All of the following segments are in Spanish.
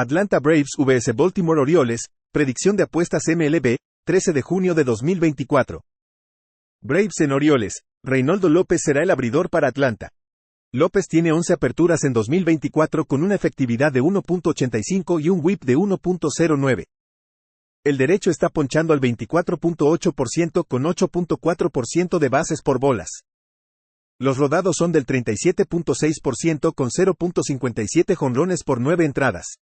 Atlanta Braves vs Baltimore Orioles, predicción de apuestas MLB, 13 de junio de 2024. Braves en Orioles, Reynaldo López será el abridor para Atlanta. López tiene 11 aperturas en 2024 con una efectividad de 1.85 y un whip de 1.09. El derecho está ponchando al 24.8% con 8.4% de bases por bolas. Los rodados son del 37.6% con 0.57 jonrones por 9 entradas.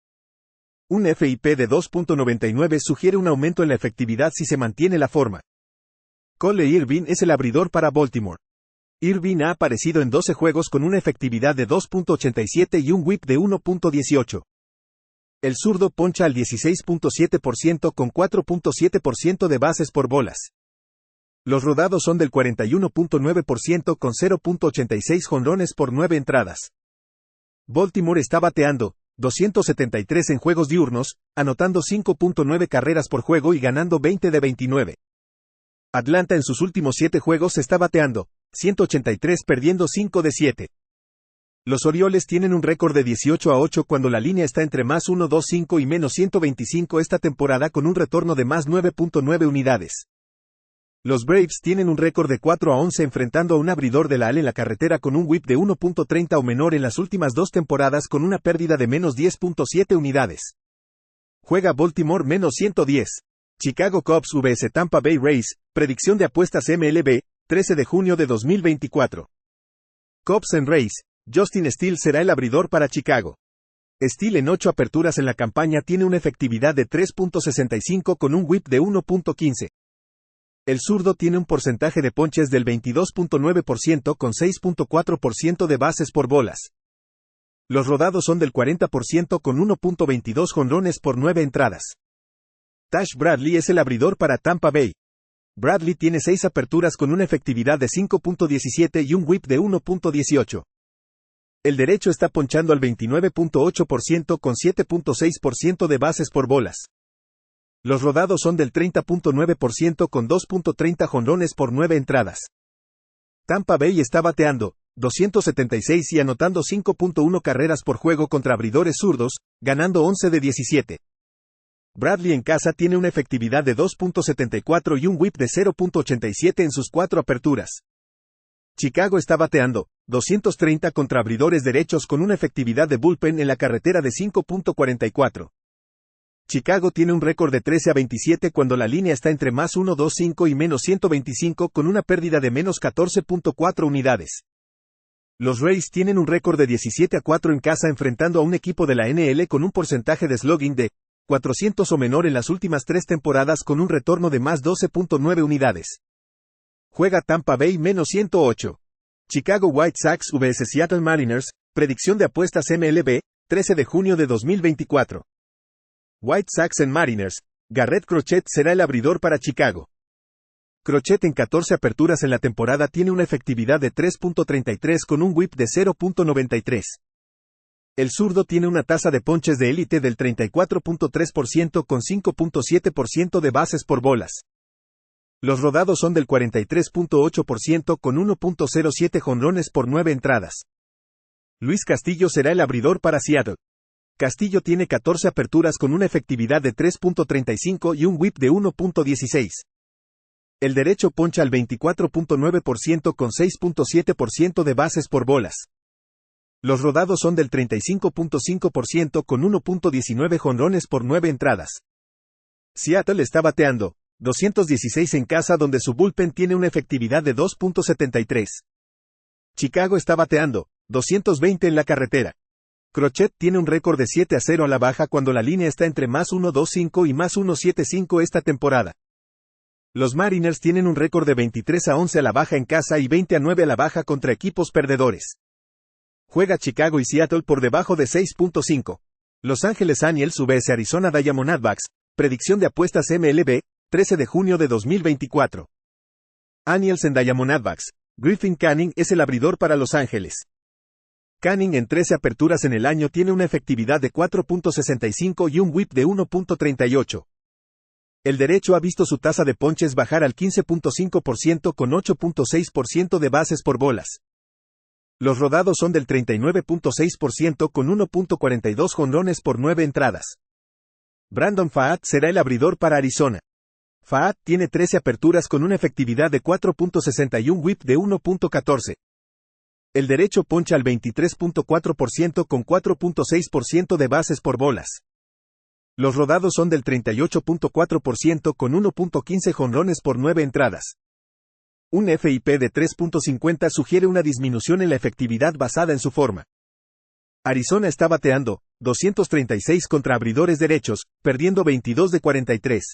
Un FIP de 2.99 sugiere un aumento en la efectividad si se mantiene la forma. Cole Irvin es el abridor para Baltimore. Irvin ha aparecido en 12 juegos con una efectividad de 2.87 y un whip de 1.18. El zurdo poncha al 16.7% con 4.7% de bases por bolas. Los rodados son del 41.9% con 0.86 jonrones por 9 entradas. Baltimore está bateando 273 en juegos diurnos, anotando 5.9 carreras por juego y ganando 20 de 29. Atlanta en sus últimos 7 juegos está bateando 183 perdiendo 5 de 7. Los Orioles tienen un récord de 18-8 cuando la línea está entre más 1.25 y menos 125 esta temporada con un retorno de más 9.9 unidades. Los Braves tienen un récord de 4-11 enfrentando a un abridor de la AL en la carretera con un whip de 1.30 o menor en las últimas 2 temporadas con una pérdida de menos 10.7 unidades. Juega Baltimore menos 110. Chicago Cubs vs Tampa Bay Rays, predicción de apuestas MLB, 13 de junio de 2024. Cubs en Rays, Justin Steele será el abridor para Chicago. Steele en 8 aperturas en la campaña tiene una efectividad de 3.65 con un whip de 1.15. El zurdo tiene un porcentaje de ponches del 22.9% con 6.4% de bases por bolas. Los rodados son del 40% con 1.22 jonrones por 9 entradas. Tash Bradley es el abridor para Tampa Bay. Bradley tiene 6 aperturas con una efectividad de 5.17 y un whip de 1.18. El derecho está ponchando al 29.8% con 7.6% de bases por bolas. Los rodados son del 30.9% con 2.30 jonrones por 9 entradas. Tampa Bay está bateando 276 y anotando 5.1 carreras por juego contra abridores zurdos, ganando 11 de 17. Bradley en casa tiene una efectividad de 2.74 y un whip de 0.87 en sus 4 aperturas. Chicago está bateando 230 contra abridores derechos con una efectividad de bullpen en la carretera de 5.44. Chicago tiene un récord de 13-27 cuando la línea está entre más 1.25 y menos 125 con una pérdida de menos 14.4 unidades. Los Rays tienen un récord de 17-4 en casa enfrentando a un equipo de la NL con un porcentaje de slugging de 400 o menor en las últimas 3 temporadas con un retorno de más 12.9 unidades. Juega Tampa Bay menos 108. Chicago White Sox vs Seattle Mariners, predicción de apuestas MLB, 13 de junio de 2024. White Sox en Mariners, Garrett Crochet será el abridor para Chicago. Crochet en 14 aperturas en la temporada tiene una efectividad de 3.33 con un whip de 0.93. El zurdo tiene una tasa de ponches de élite del 34.3% con 5.7% de bases por bolas. Los rodados son del 43.8% con 1.07 jonrones por 9 entradas. Luis Castillo será el abridor para Seattle. Castillo tiene 14 aperturas con una efectividad de 3.35 y un whip de 1.16. El derecho poncha al 24.9% con 6.7% de bases por bolas. Los rodados son del 35.5% con 1.19 jonrones por 9 entradas. Seattle está bateando 216 en casa donde su bullpen tiene una efectividad de 2.73. Chicago está bateando 220 en la carretera. Crochet tiene un récord de 7-0 a la baja cuando la línea está entre más 1.25 y más 1.75 esta temporada. Los Mariners tienen un récord de 23-11 a la baja en casa y 20-9 a la baja contra equipos perdedores. Juega Chicago y Seattle por debajo de 6.5. Los Ángeles Angels vs Arizona Diamondbacks, predicción de apuestas MLB, 13 de junio de 2024. Angels en Diamondbacks, Griffin Canning es el abridor para Los Ángeles. Canning en 13 aperturas en el año tiene una efectividad de 4.65 y un whip de 1.38. El derecho ha visto su tasa de ponches bajar al 15.5% con 8.6% de bases por bolas. Los rodados son del 39.6% con 1.42 jonrones por 9 entradas. Brandon Pfaadt será el abridor para Arizona. Pfaadt tiene 13 aperturas con una efectividad de 4.61 whip de 1.14. El derecho poncha al 23.4% con 4.6% de bases por bolas. Los rodados son del 38.4% con 1.15 jonrones por 9 entradas. Un FIP de 3.50 sugiere una disminución en la efectividad basada en su forma. Arizona está bateando 236 contra abridores derechos, perdiendo 22 de 43.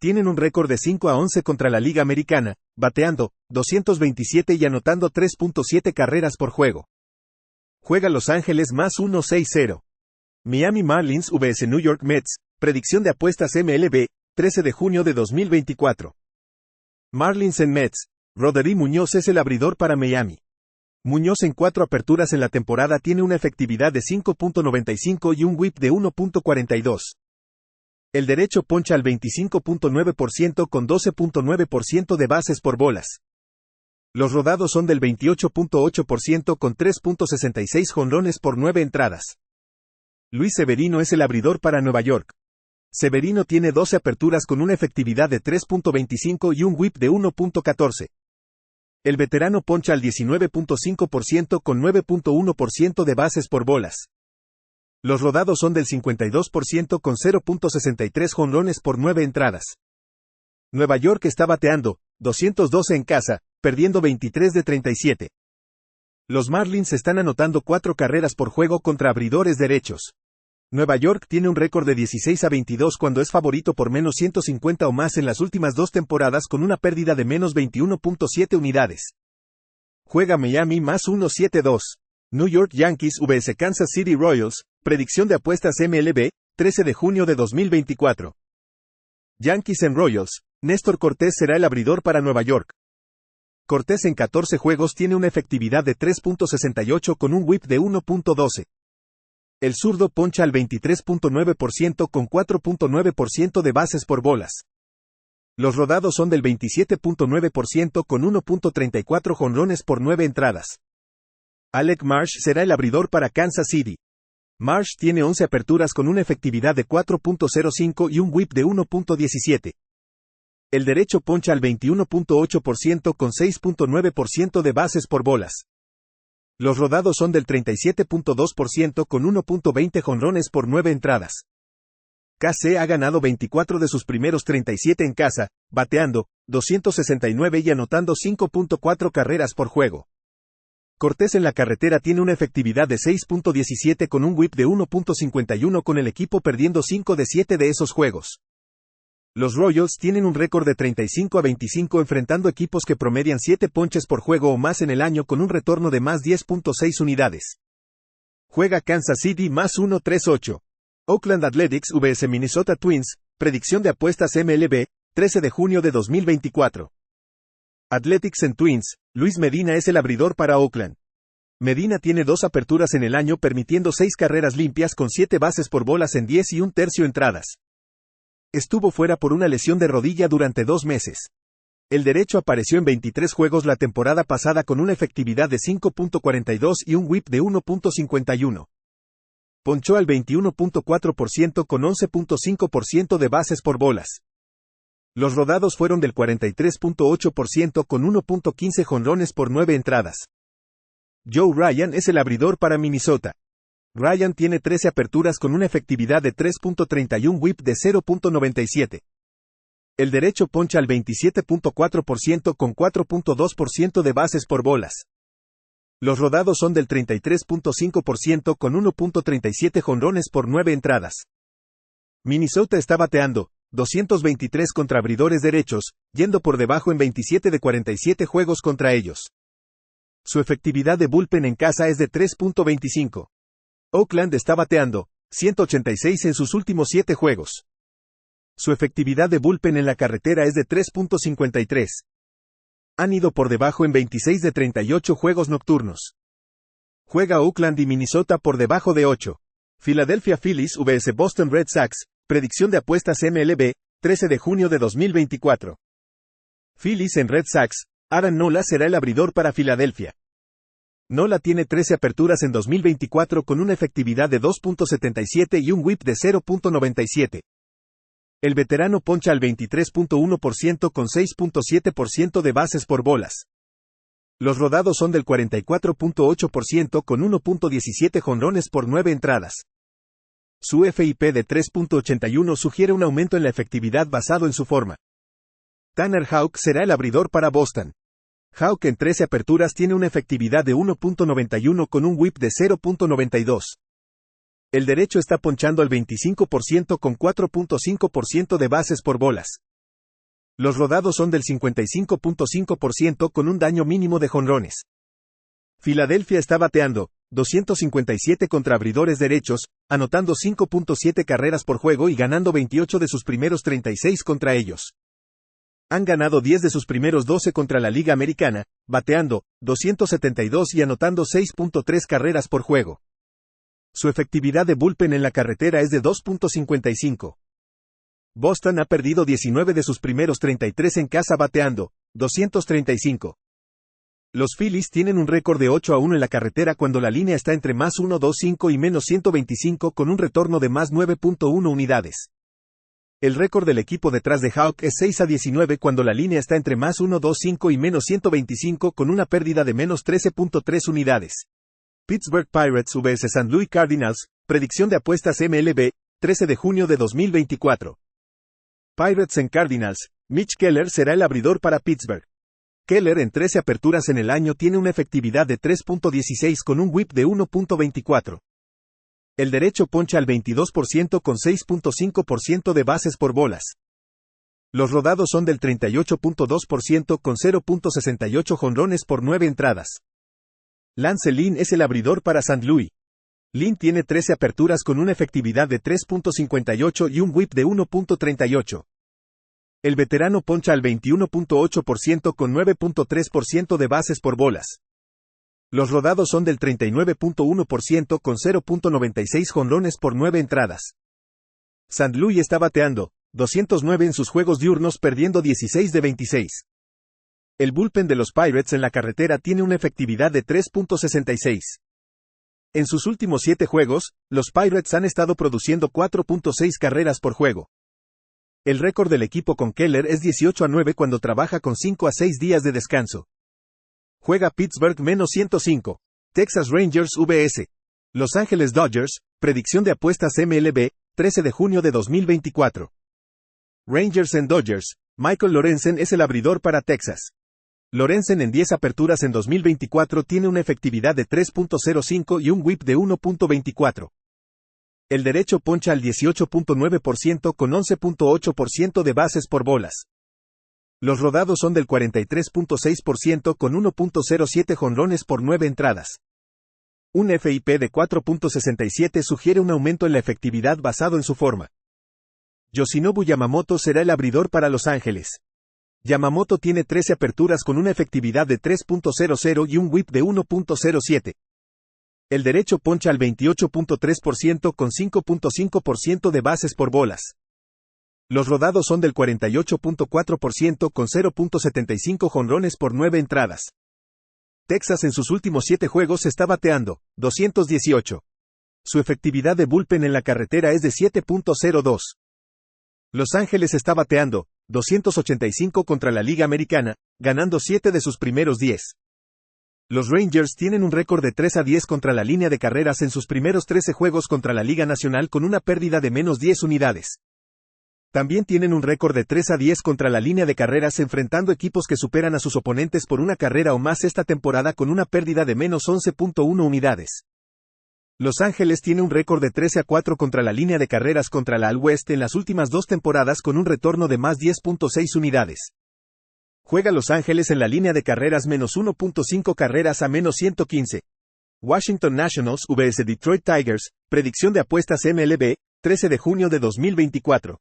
Tienen un récord de 5-11 contra la Liga Americana, bateando 227 y anotando 3.7 carreras por juego. Juega Los Ángeles más 1-6-0. Miami Marlins vs New York Mets, predicción de apuestas MLB, 13 de junio de 2024. Marlins en Mets. Roderick Muñoz es el abridor para Miami. Muñoz en 4 aperturas en la temporada tiene una efectividad de 5.95 y un whip de 1.42. El derecho poncha al 25.9% con 12.9% de bases por bolas. Los rodados son del 28.8% con 3.66 jonrones por 9 entradas. Luis Severino es el abridor para Nueva York. Severino tiene 12 aperturas con una efectividad de 3.25 y un whip de 1.14. El veterano poncha al 19.5% con 9.1% de bases por bolas. Los rodados son del 52% con 0.63 jonrones por 9 entradas. Nueva York está bateando 212 en casa, perdiendo 23 de 37. Los Marlins están anotando 4 carreras por juego contra abridores derechos. Nueva York tiene un récord de 16-22 cuando es favorito por menos 150 o más en las últimas 2 temporadas con una pérdida de menos 21.7 unidades. Juega Miami más 1-7-2. New York Yankees vs Kansas City Royals, predicción de apuestas MLB, 13 de junio de 2024. Yankees en Royals, Néstor Cortés será el abridor para Nueva York. Cortés en 14 juegos tiene una efectividad de 3.68 con un whip de 1.12. El zurdo poncha al 23.9% con 4.9% de bases por bolas. Los rodados son del 27.9% con 1.34 jonrones por 9 entradas. Alec Marsh será el abridor para Kansas City. Marsh tiene 11 aperturas con una efectividad de 4.05 y un whip de 1.17. El derecho poncha al 21.8% con 6.9% de bases por bolas. Los rodados son del 37.2% con 1.20 jonrones por 9 entradas. KC ha ganado 24 de sus primeros 37 en casa, bateando 269 y anotando 5.4 carreras por juego. Cortés en la carretera tiene una efectividad de 6.17 con un whip de 1.51 con el equipo perdiendo 5 de 7 de esos juegos. Los Royals tienen un récord de 35-25 enfrentando equipos que promedian 7 ponches por juego o más en el año con un retorno de más 10.6 unidades. Juega Kansas City más 1-3-8. Oakland Athletics vs Minnesota Twins, predicción de apuestas MLB, 13 de junio de 2024. Athletics en Twins, Luis Medina es el abridor para Oakland. Medina tiene 2 aperturas en el año permitiendo 6 carreras limpias con 7 bases por bolas en 10 1/3 entradas. Estuvo fuera por una lesión de rodilla durante 2 meses. El derecho apareció en 23 juegos la temporada pasada con una efectividad de 5.42 y un whip de 1.51. Ponchó al 21.4% con 11.5% de bases por bolas. Los rodados fueron del 43.8% con 1.15 jonrones por 9 entradas. Joe Ryan es el abridor para Minnesota. Ryan tiene 13 aperturas con una efectividad de 3.31 whip de 0.97. El derecho poncha al 27.4% con 4.2% de bases por bolas. Los rodados son del 33.5% con 1.37 jonrones por 9 entradas. Minnesota está bateando 223 contra abridores derechos, yendo por debajo en 27 de 47 juegos contra ellos. Su efectividad de bullpen en casa es de 3.25. Oakland está bateando 186 en sus últimos 7 juegos. Su efectividad de bullpen en la carretera es de 3.53. Han ido por debajo en 26 de 38 juegos nocturnos. Juega Oakland y Minnesota por debajo de 8. Philadelphia Phillies vs Boston Red Sox, predicción de apuestas MLB, 13 de junio de 2024. Phillies en Red Sox, Aaron Nola será el abridor para Filadelfia. Nola tiene 13 aperturas en 2024 con una efectividad de 2.77 y un whip de 0.97. El veterano poncha al 23.1% con 6.7% de bases por bolas. Los rodados son del 44.8% con 1.17 jonrones por 9 entradas. Su FIP de 3.81 sugiere un aumento en la efectividad basado en su forma. Tanner Houck será el abridor para Boston. Houck en 13 aperturas tiene una efectividad de 1.91 con un whip de 0.92. El derecho está ponchando al 25% con 4.5% de bases por bolas. Los rodados son del 55.5% con un daño mínimo de jonrones. Filadelfia está bateando 257 contra abridores derechos, anotando 5.7 carreras por juego y ganando 28 de sus primeros 36 contra ellos. Han ganado 10 de sus primeros 12 contra la Liga Americana, bateando 272 y anotando 6.3 carreras por juego. Su efectividad de bullpen en la carretera es de 2.55. Boston ha perdido 19 de sus primeros 33 en casa bateando 235. Los Phillies tienen un récord de 8-1 en la carretera cuando la línea está entre más 1.25 y menos 125 con un retorno de más 9.1 unidades. El récord del equipo detrás de Houck es 6-19 cuando la línea está entre más 1.25 y menos 125 con una pérdida de menos 13.3 unidades. Pittsburgh Pirates vs St. Louis Cardinals, predicción de apuestas MLB, 13 de junio de 2024. Pirates en Cardinals, Mitch Keller será el abridor para Pittsburgh. Keller en 13 aperturas en el año tiene una efectividad de 3.16 con un whip de 1.24. El derecho poncha al 22% con 6.5% de bases por bolas. Los rodados son del 38.2% con 0.68 jonrones por 9 entradas. Lance Lynn es el abridor para St. Louis. Lynn tiene 13 aperturas con una efectividad de 3.58 y un whip de 1.38. El veterano poncha al 21.8% con 9.3% de bases por bolas. Los rodados son del 39.1% con 0.96 jonrones por 9 entradas. St. Louis está bateando 209 en sus juegos diurnos perdiendo 16 de 26. El bullpen de los Pirates en la carretera tiene una efectividad de 3.66. En sus últimos 7 juegos, los Pirates han estado produciendo 4.6 carreras por juego. El récord del equipo con Keller es 18-9 cuando trabaja con 5 a 6 días de descanso. Juega Pittsburgh -105. Texas Rangers vs. Los Ángeles Dodgers, predicción de apuestas MLB, 13 de junio de 2024. Rangers en Dodgers, Michael Lorenzen es el abridor para Texas. Lorenzen en 10 aperturas en 2024 tiene una efectividad de 3.05 y un whip de 1.24. El derecho poncha al 18.9% con 11.8% de bases por bolas. Los rodados son del 43.6% con 1.07 jonrones por 9 entradas. Un FIP de 4.67 sugiere un aumento en la efectividad basado en su forma. Yoshinobu Yamamoto será el abridor para Los Ángeles. Yamamoto tiene 13 aperturas con una efectividad de 3.00 y un whip de 1.07. El derecho poncha al 28.3% con 5.5% de bases por bolas. Los rodados son del 48.4% con 0.75 jonrones por 9 entradas. Texas en sus últimos 7 juegos está bateando 218. Su efectividad de bullpen en la carretera es de 7.02. Los Ángeles está bateando 285 contra la Liga Americana, ganando 7 de sus primeros 10. Los Rangers tienen un récord de 3-10 contra la línea de carreras en sus primeros 13 juegos contra la Liga Nacional con una pérdida de menos 10 unidades. También tienen un récord de 3-10 contra la línea de carreras enfrentando equipos que superan a sus oponentes por una carrera o más esta temporada con una pérdida de menos 11.1 unidades. Los Ángeles tiene un récord de 13-4 contra la línea de carreras contra la Al West en las últimas 2 temporadas con un retorno de más 10.6 unidades. Juega Los Ángeles en la línea de carreras menos 1.5 carreras a menos 115. Washington Nationals vs Detroit Tigers, predicción de apuestas MLB, 13 de junio de 2024.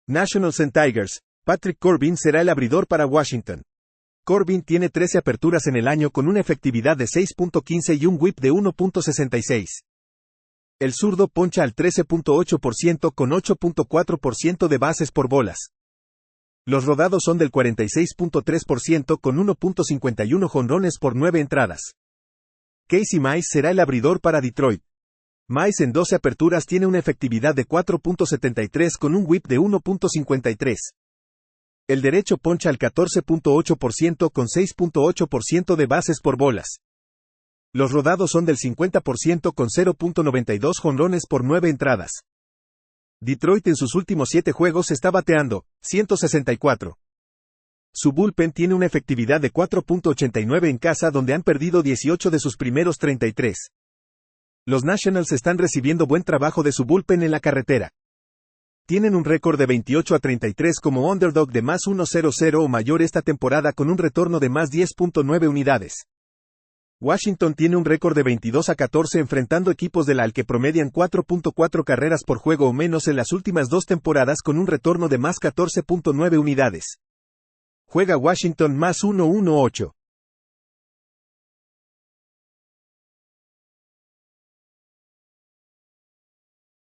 Nationals en Tigers, Patrick Corbin será el abridor para Washington. Corbin tiene 13 aperturas en el año con una efectividad de 6.15 y un whip de 1.66. El zurdo poncha al 13.8% con 8.4% de bases por bolas. Los rodados son del 46.3% con 1.51 jonrones por 9 entradas. Casey Mize será el abridor para Detroit. Mize en 12 aperturas tiene una efectividad de 4.73 con un whip de 1.53. El derecho poncha al 14.8% con 6.8% de bases por bolas. Los rodados son del 50% con 0.92 jonrones por 9 entradas. Detroit en sus últimos 7 juegos está bateando .164. Su bullpen tiene una efectividad de 4.89 en casa donde han perdido 18 de sus primeros 33. Los Nationals están recibiendo buen trabajo de su bullpen en la carretera. Tienen un récord de 28-33 como underdog de más 1.00 o mayor esta temporada con un retorno de más 10.9 unidades. Washington tiene un récord de 22-14 enfrentando equipos de la AL que promedian 4.4 carreras por juego o menos en las últimas 2 temporadas con un retorno de más 14.9 unidades. Juega Washington más 1.18.